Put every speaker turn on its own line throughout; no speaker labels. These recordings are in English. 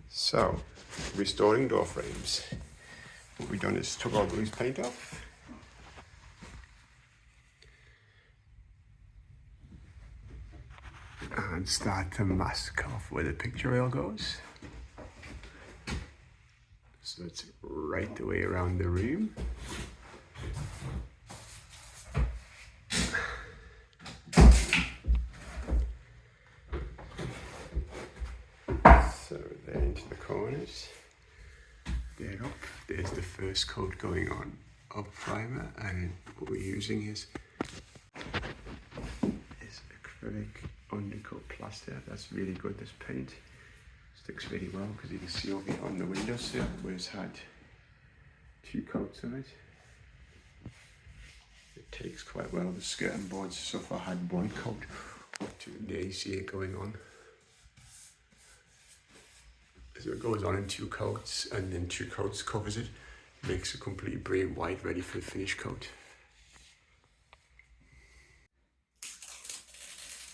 So, restoring door frames. What we've done is took all the loose paint off. And start to mask off where the picture rail goes. So it's right the way around the room. So there into the corners. There up, there's the first coat going on of primer, and what we're using is acrylic undercoat plaster. That's really good. This paint sticks really well because you can see over here on the windowsill where it's had 2 coats of it. It takes quite well. The skirting boards so far had 1 coat up to there. You see it going on. So it goes on in 2 coats, and then 2 coats covers it. Makes a completely brilliant white ready for the finish coat.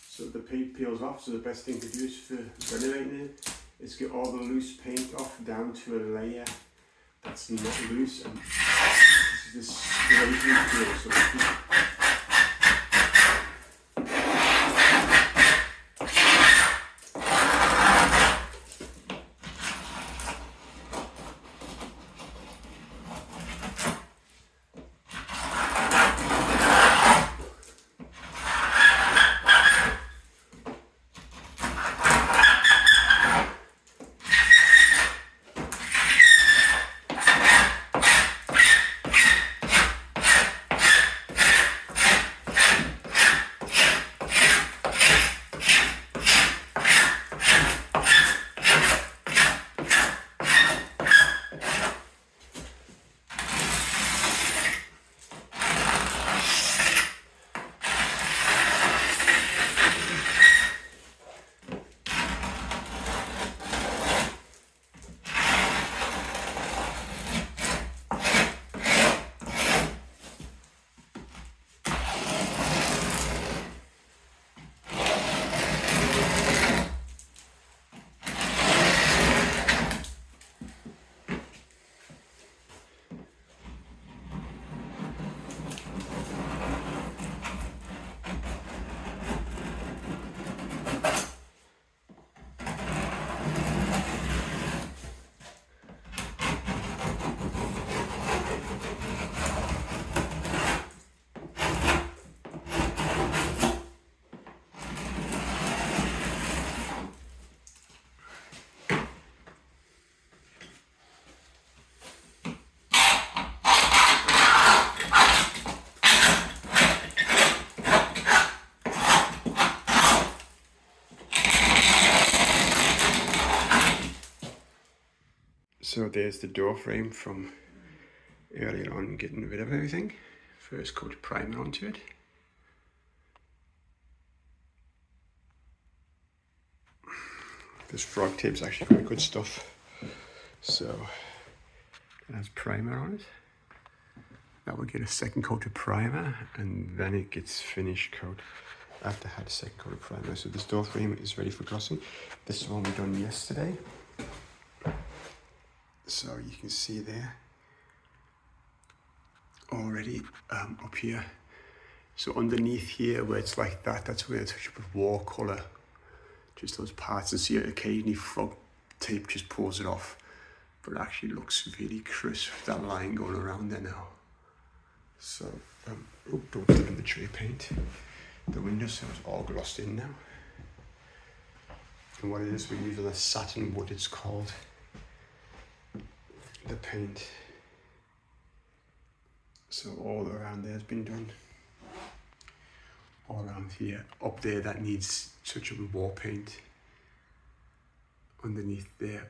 So the paint peels off, so the best thing to do is for renovating it is get all the loose paint off down to a layer that's not loose, and this is the scraping peel. So So there's the door frame from earlier on, getting rid of everything. First coat of primer onto it. This frog tape's actually quite good stuff. So it has primer on it. That will get a second coat of primer, and then it gets finished coat after it had a second coat of primer. So this door frame is ready for glossing. This one we done yesterday. So you can see there already up here. So underneath here where it's like that, that's where it's with wall colour. Just those parts, and see it occasionally frog tape just pulls it off. But it actually looks really crisp, that line going around there now. So, oh, don't step in the tray paint. The windowsill is all glossed in now. And what it is, we're using a satin wood, it's called. The paint. So all around there has been done. All around here. Up there that needs touch up with wall paint. Underneath there.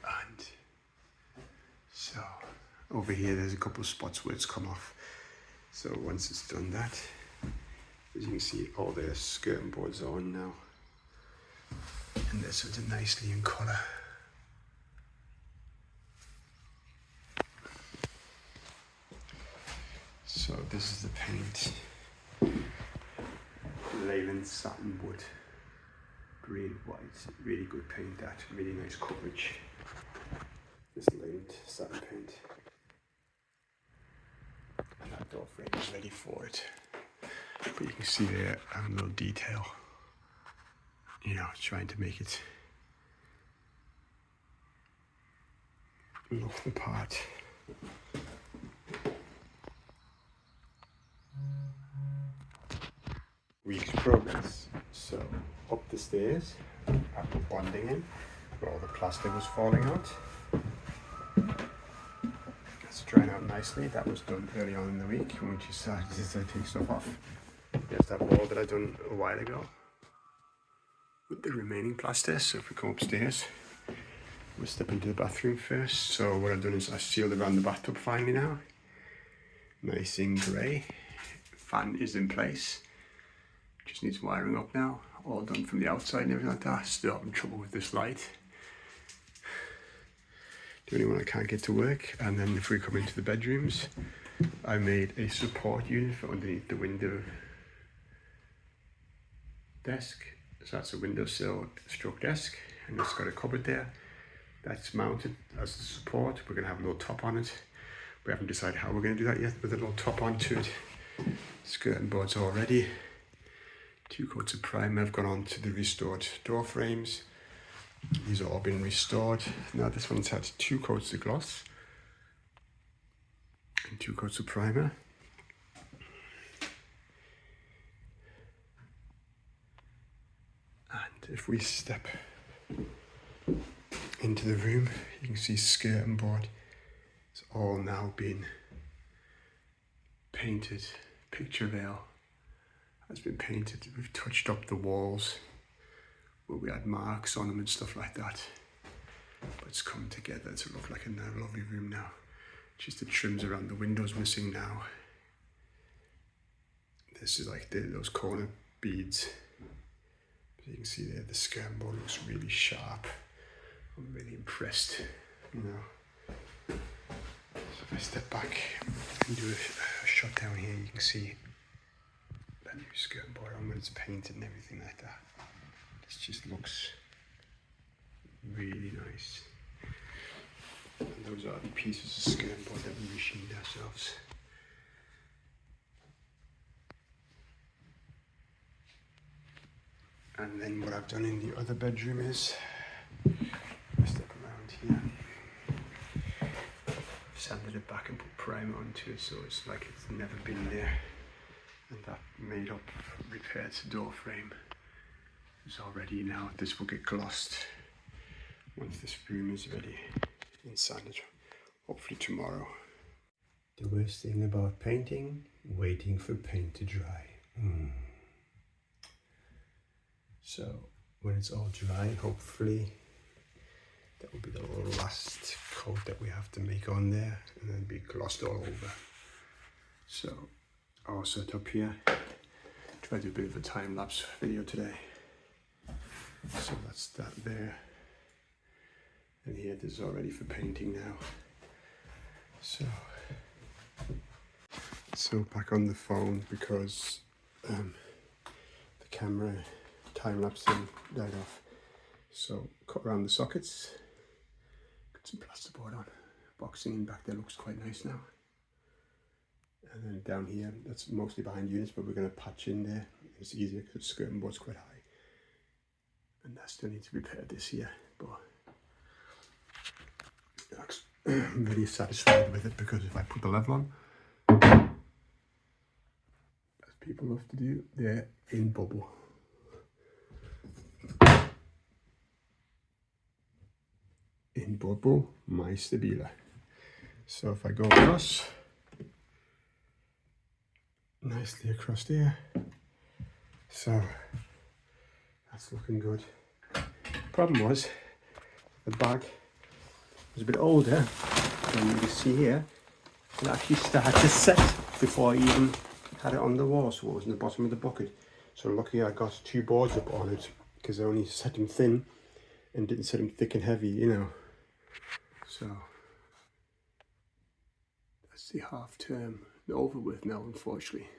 And so over here there's a couple of spots where it's come off. So once it's done that, as you can see, all the skirting boards are on now. And they're sort of nicely in colour. So this is the paint. Leyland satin wood green white, really good paint, that really nice coverage. This lint satin paint, and that door frame is ready for it. But you can see there, a little detail, you know, trying to make it look the part. Week's progress. So up the stairs, I put bonding in where all the plaster was falling out. It's drying out nicely. That was done early on in the week when we just started to take stuff off. There's that wall that I done a while ago with the remaining plaster. So if we come upstairs, we'll step into the bathroom first. So what I've done is I sealed around the bathtub finally now. Nice in grey. Fan is in place. Just needs wiring up now. All done from the outside and everything like that. Still having trouble with this light. The only one I can't get to work. And then if we come into the bedrooms, I made a support unit for underneath the window desk. So that's a windowsill stroke desk, and it's got a cupboard there. That's mounted as a support. We're gonna have a little top on it. We haven't decided how we're gonna do that yet, with a little top onto it. Skirting boards all ready. 2 coats of primer have gone on to the restored door frames. These have all been restored. Now this one's had 2 coats of gloss and 2 coats of primer. And if we step into the room, you can see skirting board. It's all now been painted. Picture veil has been painted. We've touched up the walls where we had marks on them and stuff like that. But it's come together to look like a lovely room now. Just the trims around the windows missing now. This is like those corner beads. But you can see there the skirting board looks really sharp. I'm really impressed, you know. So if I step back and do a shot down here, you can see that new skirting board on when it's painted and everything like that. This just looks really nice. And those are the pieces of skirting board that we machined ourselves. And then what I've done in the other bedroom is, I step around here, sanded it back and put primer onto it so it's like it's never been there. And that made up repaired door frame is all ready now. This will get glossed once this room is ready and sanded, hopefully tomorrow. The worst thing about painting, waiting for paint to dry. So when it's all dry, hopefully that will be the last coat that we have to make on there, and then be glossed all over. So I'll set up here, try to do a bit of a time-lapse video today. So that's that there. And here this is all ready for painting now. So back on the phone because the camera time-lapse thing died off. So cut around the sockets, got some plasterboard on. Boxing in back there looks quite nice now. And then down here, that's mostly behind units, but we're going to patch in there. It's easier because the skirting board's quite high. And that still needs to be repaired this year, but I'm really satisfied with it because if I put the level on, as people love to do, they're in bubble. In bubble, my stabila. So if I go across, nicely across there, so that's looking good. Problem was, the bag was a bit older, and you can see here, it actually started to set before I even had it on the wall, so it was in the bottom of the bucket. So luckily I got 2 boards up on it, because I only set them thin, and didn't set them thick and heavy, you know. So, that's the half term over with now, unfortunately.